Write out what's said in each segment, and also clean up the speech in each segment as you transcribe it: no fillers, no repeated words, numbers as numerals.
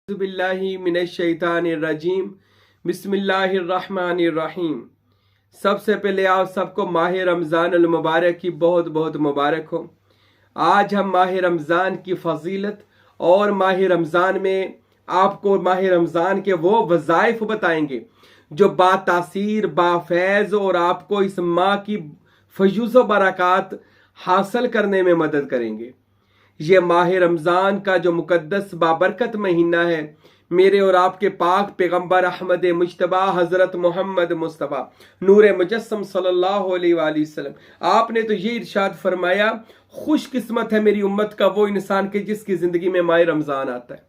बिल्लाहि मिनश्शैतानिर्रजीम बिस्मिल्लाहिर्रहमानिर्रहीम। सबसे पहले आप सबको माह रमज़ान अल मुबारक की बहुत बहुत मुबारक हो। आज हम माह रमज़ान की फजीलत और माह रमज़ान में आपको माह रमज़ान के वो वज़ाइफ बताएंगे जो बातासीर बाफैज़ और आपको इस माह की फयूज़ व बरक़ात हासिल करने में मदद करेंगे। ये माह रमज़ान का जो मुकद्दस बाबरकत महीना है, मेरे और आपके पाक पैगंबर अहमद मुज्तबा हज़रत मोहम्मद मुस्तफ़ा नूर मुजस्सम सल्लल्लाहु अलैहि वसल्लम, आपने तो ये इरशाद फरमाया, खुशकिस्मत है मेरी उम्मत का वो इंसान के जिसकी ज़िंदगी में माह रमज़ान आता है।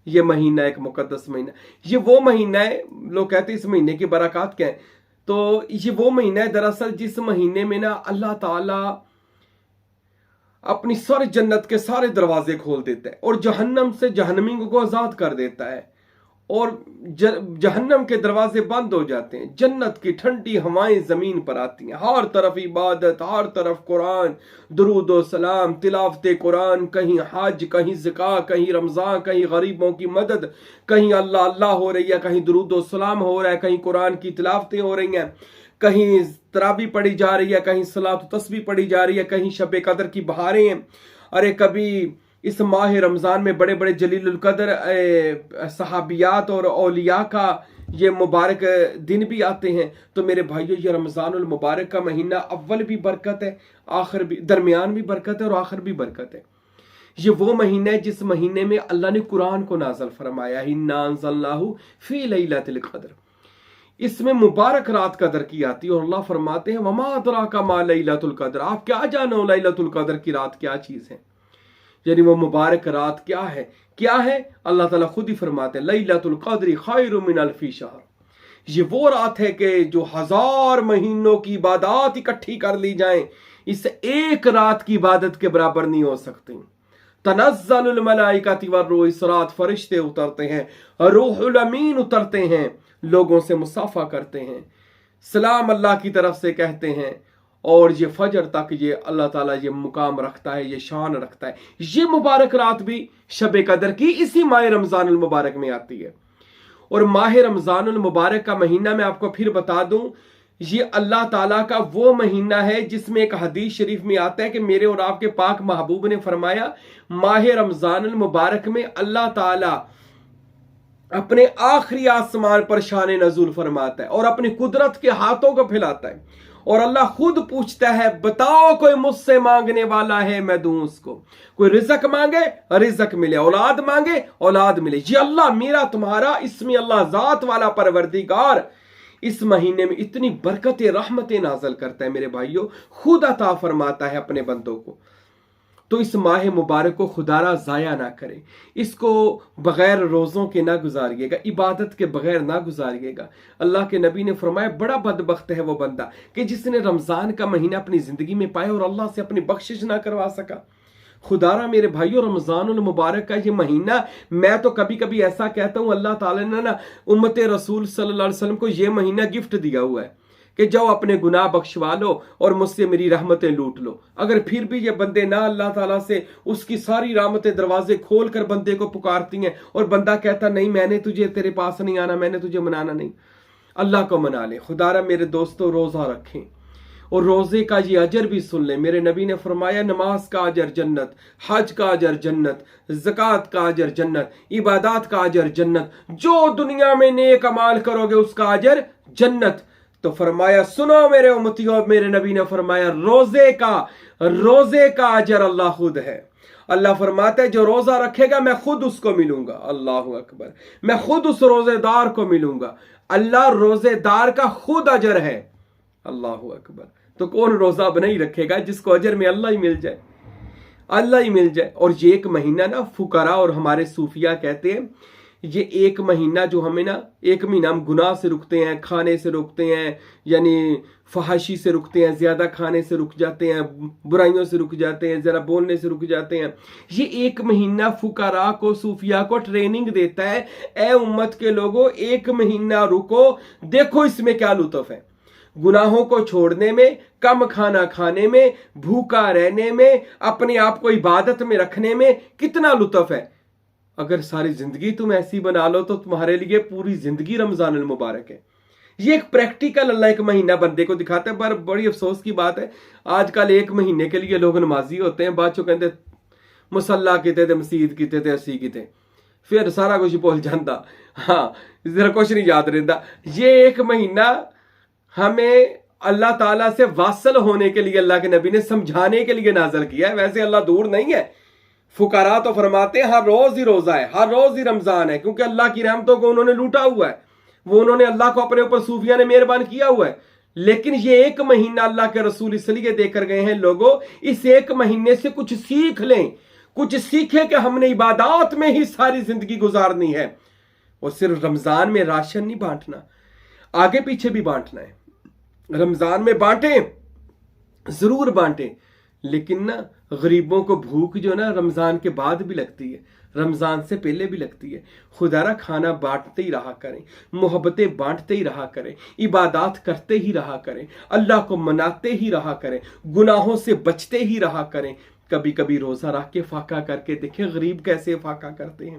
ये महीना एक मुकद्दस महीना, ये वो महीना है, लोग कहते हैं इस महीने की बरक़ात क्या है, तो ये वो महीना है दरअसल जिस महीने में ना अल्लाह ताला अपनी सारी जन्नत के सारे दरवाजे खोल देता है और जहन्नम से जहन्नमियों को आजाद कर देता है और जहन्नम के दरवाजे बंद हो जाते हैं। जन्नत की ठंडी हवाएं जमीन पर आती हैं, हर तरफ इबादत, हर तरफ कुरान, दुरूद व सलाम, तिलावत कुरान, कहीं हज, कहीं ज़िका, कहीं रमज़ान, कहीं गरीबों की मदद, कहीं अल्लाह अल्लाह हो रही है, कहीं दुरूद व सलाम हो रहा है, कहीं कुरान की तिलावतें हो रही हैं, कहीं तरावी पढ़ी जा रही है, कहीं सलात तस्बीह पढ़ी जा रही है, कहीं शब कदर की बहारें हैं। अरे कभी इस माह रमज़ान में बड़े बड़े जलीलुल कदर सहाबियात और औलिया का ये मुबारक दिन भी आते हैं। तो मेरे भाइयों, ये रमज़ानुल मुबारक का महीना अव्वल भी बरकत है, आखिर भी, दरमियान भी बरकत है और आखिर भी बरकत है। ये वो महीना है जिस महीने में अल्लाह ने कुरान को नाज़िल फरमाया, इन्ना अंज़लनाहु फी लैलतिल क़द्र। इसमें मुबारक रात कदर की आती है और अल्लाह फरमाते हैं, वमा अदराका मा लैलतुल क़द्र, आप क्या जानो लैलतुल क़द्र की रात क्या चीज़ है, यानी वो मुबारक रात क्या है। क्या है अल्लाह ताला खुद ही फरमाते हैं, लैलतुल क़द्र खैरुम मिन अल्फि शहर। ये वो रात है कि जो 1000 महीनों की इबादत इकट्ठी कर ली जाए, इस एक रात की इबादत के बराबर नहीं हो सकती। तनज़्ज़लुल मलाइकतु वर्रूह, इस रात फरिश्ते उतरते हैं, रूहुल अमीन उतरते हैं, लोगों से मुसाफा करते हैं, सलाम अल्लाह की तरफ से कहते हैं, और ये फजर तक ये अल्लाह ताला ये मुकाम रखता है, ये शान रखता है। ये मुबारक रात भी शब कदर की इसी माह रमज़ान मुबारक में आती है। और माह रमज़ान मुबारक का महीना मैं आपको फिर बता दूं, ये अल्लाह ताला का वो महीना है जिसमें एक हदीस शरीफ में आता है कि मेरे और आपके पाक महबूब ने फरमाया, माह रमज़ान मुबारक में अल्लाह ताला अपने आखिरी आसमान पर शान नज़ूल फरमाता है और अपनी कुदरत के हाथों को फैलाता है और अल्लाह खुद पूछता है, बताओ कोई मुझसे मांगने वाला है, मैं दूं उसको। कोई रिज़्क मांगे रिज़्क मिले, औलाद मांगे औलाद मिले। ये अल्लाह मेरा तुम्हारा इसमें अल्लाह ज़ात वाला परवरदिगार इस महीने में इतनी बरकतें रहमतें नाज़िल करता है मेरे भाइयों, खुद अता फरमाता है अपने बंदों को। तो इस माह मुबारक को खुदारा ज़ाया ना करें, इसको बग़ैर रोज़ों के ना गुजारिएगा, इबादत के बग़ैर ना गुजारिएगा। अल्लाह के नबी ने फरमाया, बड़ा बदबख्त है वो बंदा कि जिसने रमज़ान का महीना अपनी ज़िंदगी में पाया और अल्लाह से अपनी बख्शिश ना करवा सका। खुदारा मेरे भाइयों, रमज़ानुल मुबारक का ये महीना, मैं तो कभी कभी ऐसा कहता हूँ, अल्लाह ताला ने ना उम्मत रसूल सल्लल्लाहु अलैहि वसल्लम को ये महीना गिफ्ट दिया हुआ है कि जाओ अपने गुनाह बख्शवा लो और मुझसे मेरी रहमतें लूट लो। अगर फिर भी ये बंदे ना अल्लाह ताला से उसकी सारी रहमतें दरवाजे खोल कर बंदे को पुकारती हैं और बंदा कहता नहीं मैंने तुझे तेरे पास नहीं आना, मैंने तुझे मनाना नहीं, अल्लाह को मना ले। खुदारा मेरे दोस्तों, रोज़ा रखें और रोज़े का ये अजर भी सुन लें। मेरे नबी ने फरमाया, नमाज का अजर जन्नत, हज का अजर जन्नत, ज़कात का अजर जन्नत, इबादत का अजर जन्नत, जो दुनिया में नेक अमाल करोगे उसका अजर जन्नत। तो फरमाया, सुनो मेरे उम्मतियों, मेरे नबी ने फरमाया, रोजे का अजर अल्लाह खुद है। अल्लाह फरमाता है, जो रोजा रखेगा मैं खुद उसको मिलूंगा। अल्लाह अकबर, मैं खुद उस रोजेदार को मिलूंगा। अल्लाह रोजेदार का खुद अजर है। अल्लाह अकबर। तो कौन रोजा नहीं रखेगा जिसको अजर में अल्लाह ही मिल जाए, अल्लाह ही मिल जाए। और ये एक महीना ना फुकरा और हमारे सूफिया कहते हैं, ये एक महीना जो हमें ना, एक महीना हम गुनाह से रुकते हैं, खाने से रुकते हैं, यानी फहाशी से रुकते हैं, ज़्यादा खाने से रुक जाते हैं, बुराइयों से रुक जाते हैं, ज़रा बोलने से रुक जाते हैं। ये एक महीना फुकरा को, सूफिया को ट्रेनिंग देता है, ए उम्मत के लोगों, एक महीना रुको, देखो इसमें क्या लुत्फ है। गुनाहों को छोड़ने में, कम खाना खाने में, भूखा रहने में, अपने आप को इबादत में रखने में कितना लुत्फ है। اگر ساری زندگی تم ایسی بنا لو تو تمہارے لیے پوری زندگی رمضان المبارک ہے. یہ ایک پریکٹیکل اللہ ایک مہینہ بندے کو دکھاتا ہے. پر بڑی افسوس کی بات ہے آج کل ایک مہینے کے لیے لوگ نمازی ہوتے ہیں, بعد چو کہتے مسلح کیتے تھے, مسجد کیتے تھے, اسی کیتے, پھر سارا کچھ بھول جاتا, ہاں ذرا کچھ نہیں یاد رہتا. یہ ایک مہینہ ہمیں اللہ تعالیٰ سے واصل ہونے کے لیے اللہ کے نبی نے سمجھانے کے لیے نازل کیا ہے. ویسے اللہ دور نہیں ہے. فقراء تو فرماتے ہیں ہر روز ہی روزہ ہے, ہر روز ہی رمضان ہے, کیونکہ اللہ کی رحمتوں کو انہوں نے لوٹا ہوا ہے, وہ انہوں نے اللہ کو اپنے اوپر صوفیہ نے مہربان کیا ہوا ہے. لیکن یہ ایک مہینہ اللہ کے رسول اس لیے دے کر گئے ہیں لوگوں, اس ایک مہینے سے کچھ سیکھ لیں, کچھ سیکھیں کہ ہم نے عبادات میں ہی ساری زندگی گزارنی ہے. اور صرف رمضان میں راشن نہیں بانٹنا, آگے پیچھے بھی بانٹنا ہے. رمضان میں بانٹیں, ضرور بانٹیں, لیکن نا غریبوں کو بھوک جو نا رمضان کے بعد بھی لگتی ہے, رمضان سے پہلے بھی لگتی ہے. خدا را کھانا بانٹتے ہی رہا کریں, محبتیں بانٹتے ہی رہا کریں, عبادات کرتے ہی رہا کریں, اللہ کو مناتے ہی رہا کریں, گناہوں سے بچتے ہی رہا کریں. کبھی کبھی روزہ رکھ کے فاقہ کر کے دیکھیں غریب کیسے فاقہ کرتے ہیں.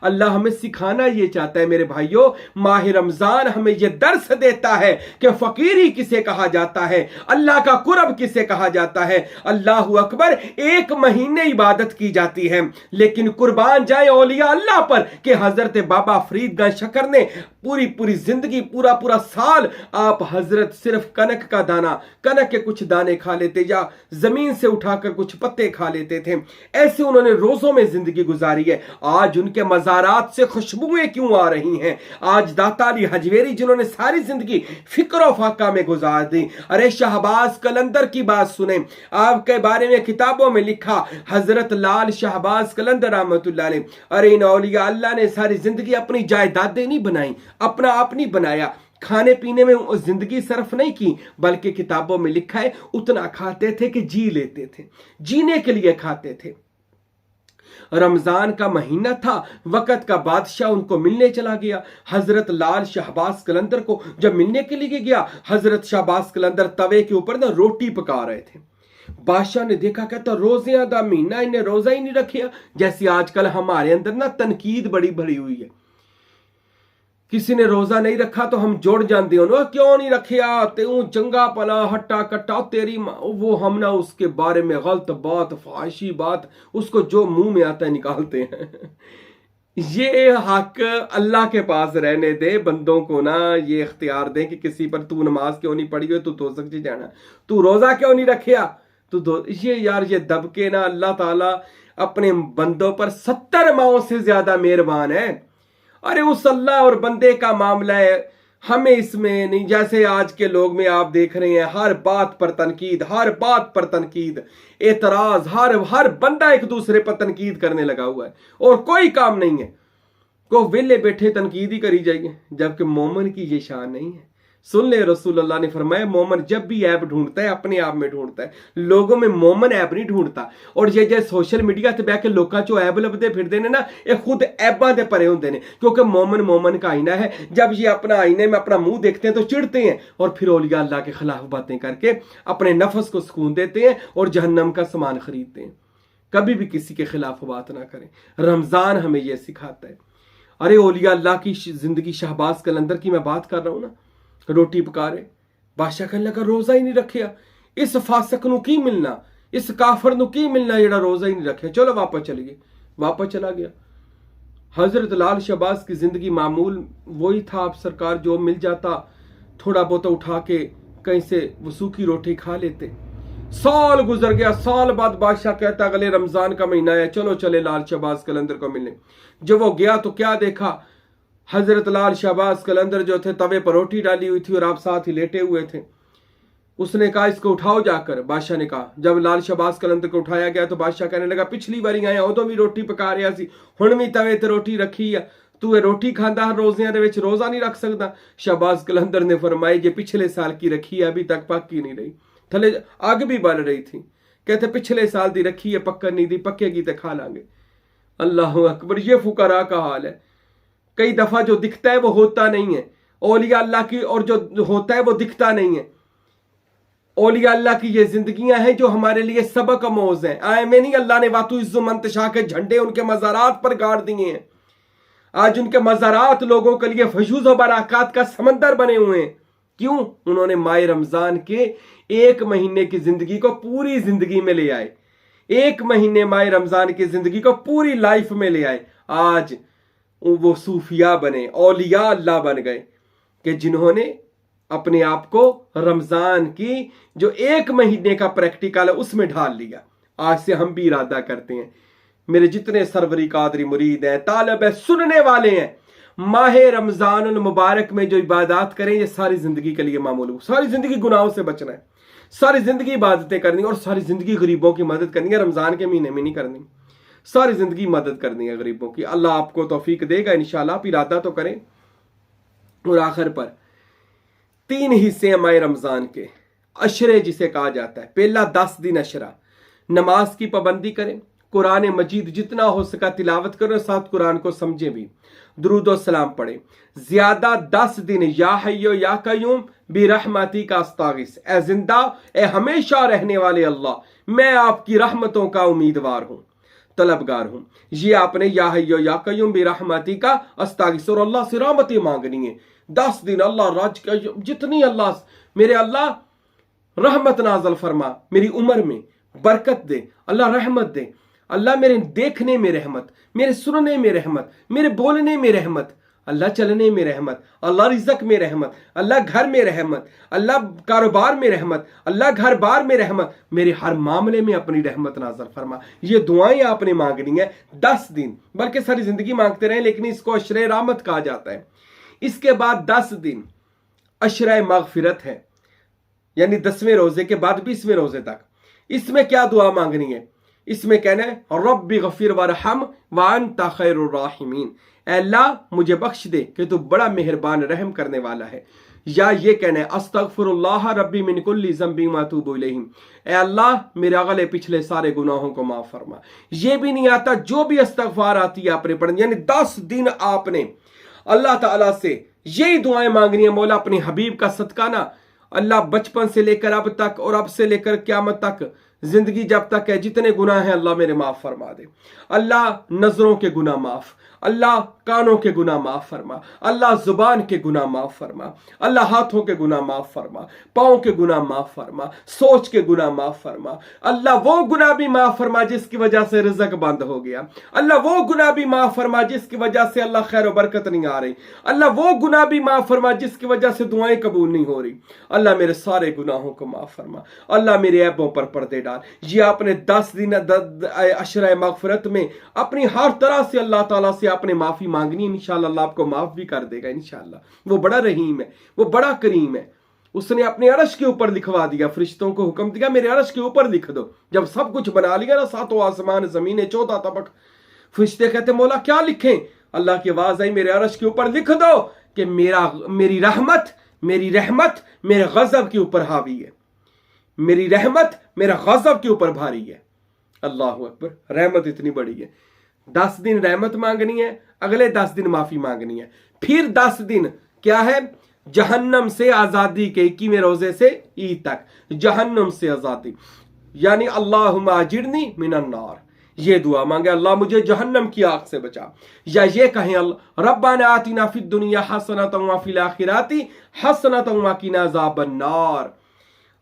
اللہ ہمیں سکھانا یہ چاہتا ہے میرے بھائیوں, ماہ رمضان ہمیں یہ درس دیتا ہے کہ فقیری کسے کہا جاتا ہے, اللہ کا قرب کسے کہا جاتا ہے. اللہ اکبر, ایک مہینے عبادت کی جاتی ہے, لیکن قربان جائیں اولیاء اللہ پر کہ حضرت بابا فرید گنج شکر نے پوری زندگی پورا سال آپ حضرت صرف کنک کا دانہ, کنک کے کچھ دانے کھا لیتے یا زمین سے اٹھا کر کچھ پتے کھا لیتے تھے. ایسے انہوں نے روزوں میں زندگی گزاری ہے. آج ان کے مزارات سے خوشبوئیں کیوں آ رہی ہیں؟ آج داتا علی حجویری جنہوں نے ساری زندگی فکر و فاقہ میں گزار دی. ارے شہباز قلندر کی بات سنیں, آپ کے بارے میں کتابوں میں لکھا حضرت لال شہباز قلندر رحمت اللہ علیہ. ارے ان اولیاء اللہ نے ساری زندگی اپنی جائیدادیں نہیں بنائیں, اپنا آپ نہیں بنایا, کھانے پینے میں زندگی صرف نہیں کی, بلکہ کتابوں میں لکھا ہے اتنا کھاتے تھے کہ جی لیتے تھے, جینے کے لیے کھاتے تھے. رمضان کا مہینہ تھا, وقت کا بادشاہ ان کو ملنے چلا گیا. حضرت لال شہباز قلندر کو جب ملنے کے لیے گیا, حضرت شہباز قلندر توے کے اوپر نا روٹی پکا رہے تھے. بادشاہ نے دیکھا, کہتا روزیاں دا مہینہ انہیں روزہ ہی نہیں رکھیا. جیسے آج کل ہمارے اندر نا تنقید بڑی بڑی ہوئی ہے, کسی نے روزہ نہیں رکھا تو ہم جوڑ جانتے ہیں, کیوں نہیں رکھیا, تیوں چنگا پلا ہٹا کٹا تیری وہ ہم نہ اس کے بارے میں غلط بات, فحاشی بات, اس کو جو منہ میں آتا ہے نکالتے ہیں. یہ حق اللہ کے پاس رہنے دے, بندوں کو نا یہ اختیار دے کہ کسی پر تو نماز کیوں نہیں پڑھی ہوئی, تو دوزخ سے جانا, تو روزہ کیوں نہیں رکھیا, تو یہ یار یہ دب کے نا اللہ تعالیٰ اپنے بندوں پر 70 ماہوں سے زیادہ مہربان ہے. ارے اس اللہ اور بندے کا معاملہ ہے, ہمیں اس میں نہیں. جیسے آج کے لوگ میں آپ دیکھ رہے ہیں ہر بات پر تنقید, ہر بات پر تنقید, اعتراض, ہر بندہ ایک دوسرے پر تنقید کرنے لگا ہوا ہے اور کوئی کام نہیں ہے. کو ویلے بیٹھے تنقید ہی کری جائیے, جبکہ مومن کی یہ شان نہیں ہے. سن لے, رسول اللہ نے فرمایا مومن جب بھی عیب ڈھونڈتا ہے اپنے آپ میں ڈھونڈتا ہے, لوگوں میں مومن عیب نہیں ڈھونڈتا. اور یہ جو سوشل میڈیا تے بیٹھ کے لوکاں چو عیب لبدے پھردے نے نا, یہ خود عیباں دے پرے ہوندے نے, کیونکہ مومن کا آئینہ ہے. جب یہ اپنا آئینے میں اپنا منہ دیکھتے ہیں تو چڑھتے ہیں, اور پھر اولیاء اللہ کے خلاف باتیں کر کے اپنے نفس کو سکون دیتے ہیں اور جہنم کا سامان خریدتے ہیں. کبھی بھی کسی کے خلاف بات نہ کریں, رمضان ہمیں یہ سکھاتا ہے. ارے اولیاء اللہ کی زندگی, شہباز قلندر کی میں بات کر رہا ہوں نا, روٹی پکا رہے, بادشاہ کہنے لگا روزہ ہی نہیں رکھیا. اس فاسق نو کی ملنا, اس کافر نو کی ملنا جڑا روزہ ہی نہیں رکھیا, چلو واپس چلے گئے. واپس چلا گیا. حضرت لال شہباز کی زندگی معمول وہی تھا, آپ سرکار جو مل جاتا تھوڑا بہت اٹھا کے کہیں سے وہ سوکھی روٹی کھا لیتے. سال گزر گیا, سال بعد بادشاہ کہتا اگلے رمضان کا مہینہ ہے, چلو چلے لال شہباز قلندر کو ملنے. جب وہ گیا تو کیا دیکھا, حضرت لال شہباز قلندر جو تھے توے پر روٹی ڈالی ہوئی تھی اور آپ ساتھ ہی لیٹے ہوئے تھے. اس نے کہا اس کو اٹھاؤ جا کر. بادشاہ نے کہا, جب لال شہباز قلندر کو اٹھایا گیا تو بادشاہ کہنے لگا پچھلی باری آیا ادو بھی روٹی پکا رہا سی, ہن بھی توے تے روٹی رکھی ہے, تو یہ روٹی کھاندا روزیاں دے وچ روزہ نہیں رکھ سکدا. شہباز قلندر نے فرمایا یہ پچھلے سال کی رکھی ہے, ابھی تک پک ہی نہیں رہی, تھلے آگ بھی بل رہی تھی. کہتے پچھلے سال دی رکھی ہے, پکن نہیں دی, پکے گی تے کھا لیں گے. اللہ اکبر, یہ فقراء کا حال ہے. کئی دفعہ جو دکھتا ہے وہ ہوتا نہیں ہے, اولیاء اللہ کی اور جو ہوتا ہے وہ دکھتا نہیں ہے. औलिया अल्लाह की ये जिंदगियां हैं जो हमारे लिए सबक आमोज हैं। आए में नहीं, अल्लाह ने वातु इज्जो मंतशा के झंडे उनके मज़ारात पर गाड़ दिए हैं। आज उनके मज़ारात लोगों के लिए फयूज़ और बरक़ात का समंदर बने हुए हैं। क्यों? उन्होंने माह रमजान के एक महीने की जिंदगी को पूरी जिंदगी में ले आए। एक महीने माह रमजान की जिंदगी को पूरी लाइफ में ले आए। आज वो सूफिया बने, औलिया अल्लाह बन गए कि जिन्होंने अपने आप को रमजान की जो एक महीने का प्रैक्टिकल है उसमें ढाल लिया। आज से हम भी इरादा करते हैं, मेरे जितने सरवरी कादरी मुरीद हैं, तालब है, सुनने वाले हैं, माह रमजान मुबारक में जो इबादत करें ये सारी जिंदगी के लिए मामूल हो। सारी जिंदगी गुनाहों से बचना है, सारी जिंदगी इबादतें करनी और सारी जिंदगी गरीबों की मदद करनी है। रमजान के महीने में नहीं करनी, सारी जिंदगी मदद करनी है गरीबों की। अल्लाह आपको तौफीक देगा इंशाल्लाह। आप इरादा तो करें। और आखिर पर 3 हिस्से हैं माह रमजान के, अशरे जिसे कहा जाता है। पहला 10 दिन अशरा, नमाज की पाबंदी करें, कुरान मजीद जितना हो सका तिलावत करें, साथ कुरान को समझें भी, दुरूद और सलाम पढ़े। ज्यादा 10 दिन या हय्यो या कय्यूम बिरहमती का अस्तागिस, ए जिंदा ए हमेशा रहने वाले अल्लाह, मैं आपकी रहमतों का उम्मीदवार हूं, तलबगार हूं। ये आपने या हय्यो या कय्यूम बिरहमती का अस्तागिस और अल्लाह से रहमतें मांगनी है। 10 दिन अल्लाह राज का जितनी अल्लाह, मेरे अल्लाह रहमत नाजल फरमा, मेरी उम्र में बरकत दे, अल्लाह रहमत दे, अल्लाह मेरे देखने में रहमत, मेरे सुनने में रहमत, मेरे बोलने में रहमत, अल्लाह चलने में रहमत, अल्लाह रिज़्क में रहमत, अल्लाह घर में रहमत, अल्लाह कारोबार में रहमत, अल्लाह घर बार में रहमत, मेरे हर मामले में अपनी रहमत नाज़िल फरमा। ये दुआएं आपने मांगनी है 10 दिन, बल्कि सारी जिंदगी मांगते रहे, लेकिन इसको अशरे रहमत कहा जाता है। इसके बाद 10 दिन अशरे मगफिरत है, यानी 10वें रोजे के बाद 20वें रोजे तक। इसमें क्या दुआ मांगनी है? इसमें कहना है रब्बी गफिर वरहम व अंता खैरुर राहिमीन, अल्लाह मुझे बख्श दे कि तू बड़ा मेहरबान रहम करने वाला है। या ये कहना है अस्तगफिरुल्लाह रब्बी मिन कुल्ली ज़ंबि व अतूबु इलैहि, ए अल्लाह मेरे अगले पिछले सारे गुनाहों को माफ फरमा। ये भी नहीं आता, जो भी इस्तगफार आती है आपने पढ़नी। यानी 10 दिन आपने अल्लाह ताला से यही दुआएं मांगनी है। मौला अपने हबीब का सदका ना, अल्लाह बचपन से लेकर अब तक और अब से लेकर क़यामत तक जिंदगी जब तक है जितने गुनाह हैं अल्लाह मेरे माफ फरमा दे। अल्लाह नजरों के गुनाह माफ, अल्लाह कानों के गुनाह माफ फरमा, अल्लाह जुबान के गुनाह माफ फरमा, अल्लाह हाथों के गुनाह माफ फरमा, पाँव के गुनाह माफ फरमा, सोच के गुनाह माफ फरमा। अल्लाह वो गुनाह भी माफ फरमा जिसकी वजह से रिज़्क बंद हो गया। अल्लाह वो गुनाह भी माफ फरमा जिसकी वजह से अल्लाह खैर बरकत नहीं आ रही। अल्लाह वो गुनाह भी माफ फरमा जिसकी वजह से दुआएं कबूल नहीं हो रही। अल्लाह मेरे सारे गुनाहों को माफ फरमा, अल्लाह मेरे ऐबों पर पर्दे डाल। ये आपने 10 दिन अशरा मगफरत में अपनी हर तरह से अल्लाह ताला से आपने माफी मांगनी। इंशाअल्लाह अल्लाह आपको माफ भी कर देगा इंशाअल्लाह। वो बड़ा रहीम है, वो बड़ा करीम है। उसने अपने अर्श के ऊपर लिखवा दिया, फरिश्तों को हुक्म दिया मेरे अर्श के ऊपर लिख दो। जब सब कुछ बना लिया ना, 7 आसमान जमीन 14 तबक, फरिश्ते कहते मौला क्या लिखें? अल्लाह की आवाज आई मेरे अर्श के ऊपर लिख दो कि मेरी रहमत मेरे गजब के ऊपर हावी है, मेरी रहमत मेरा गजब के ऊपर भारी है। अल्लाह अकबर, रहमत इतनी बड़ी है। 10 दिन रहमत मांगनी है, अगले 10 दिन माफी मांगनी है। फिर 10 दिन क्या है? जहन्नम से आजादी के 21वें रोजे से ईद तक जहन्नम से आजादी, यानी अल्लाहुम्मा अजिरनी मिनन नार। ये दुआ मांगे अल्लाह मुझे जहन्नम की आग से बचा। या ये कहें रब्बाना आतिना फिद दुनिया हसनतन व फिल आखिराति हसनतन व क़िना अज़ाबन नार।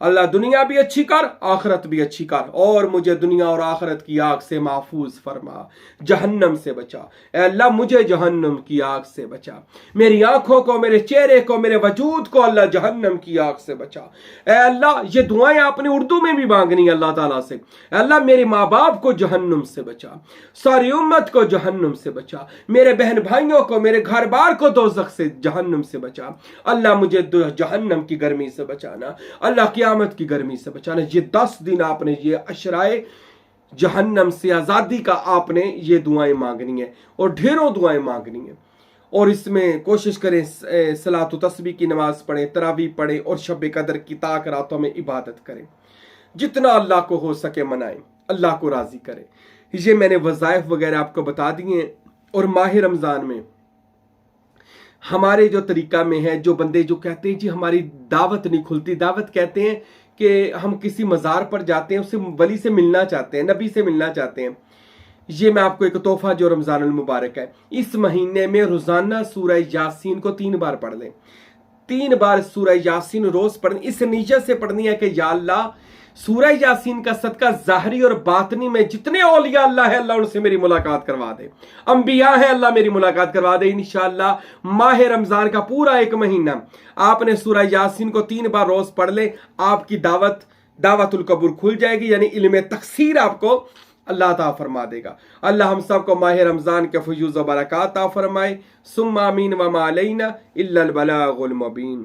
अल्लाह दुनिया भी अच्छी कर, आखिरत भी अच्छी कर, और मुझे दुनिया और आखिरत की आग से महफूज फरमा, जहन्नम से बचा। ए अल्लाह मुझे जहन्नम की आग से बचा, मेरी आंखों को, मेरे चेहरे को, मेरे वजूद को अल्लाह जहन्नम की आग से बचा। ए अल्लाह ये दुआएं आपने उर्दू में भी मांगनी अल्लाह ताला से। अल्लाह मेरे माँ बाप को जहन्नम से बचा, सारी उम्मत को जहन्नम से बचा, मेरे बहन भाइयों को, मेरे घर बार को दोज़ख से, जहन्नम से बचा। अल्लाह मुझे जहन्नम की गर्मी से बचाना, अल्लाह क़यामत की गर्मी से बचाना। ये 10 दिन आपने ये अशराए जहन्नम से आज़ादी का आपने ये दुआएं मांगनी है, और ढेरों दुआएं मांगनी है। और इसमें कोशिश करें सलात तस्बीह की नमाज पढ़ें, तरावी पढ़ें, और शब कदर की ताक रातों में इबादत करें। जितना अल्लाह को हो सके मनाएं, अल्लाह को राज़ी करें। ये मैंने वज़ाइफ वगैरह आपको बता दिए हैं। और माह रमज़ान में हमारे जो तरीका में है, जो बंदे जो कहते हैं जी हमारी दावत नहीं खुलती, दावत कहते हैं کہ ہم کسی مزار پر جاتے ہیں، اس سے ولی سے ملنا چاہتے ہیں، نبی سے ملنا چاہتے ہیں، یہ میں آپ کو ایک تحفہ جو رمضان المبارک ہے، اس مہینے میں روزانہ سورہ یاسین کو 3 بار پڑھ لیں، 3 بار سورہ یاسین روز پڑھنی، اس نیت سے پڑھنی ہے کہ یا اللہ سورہ یاسین کا صدقہ ظاہری اور باطنی میں جتنے اولیاء اللہ ہے اللہ ان سے میری ملاقات کروا دے، انبیاء ہیں اللہ میری ملاقات کروا دے۔ انشاءاللہ ماہ رمضان کا پورا 1 مہینہ آپ نے سورہ یاسین کو 3 بار روز پڑھ لے، آپ کی دعوت القبول کھل جائے گی، یعنی علم تکثیر آپ کو اللہ عطا فرما دے گا۔ اللہ ہم سب کو ماہ رمضان کے فیوز و برکات عطا فرمائے، ثم آمین وما علینا الا البلاغ المبین۔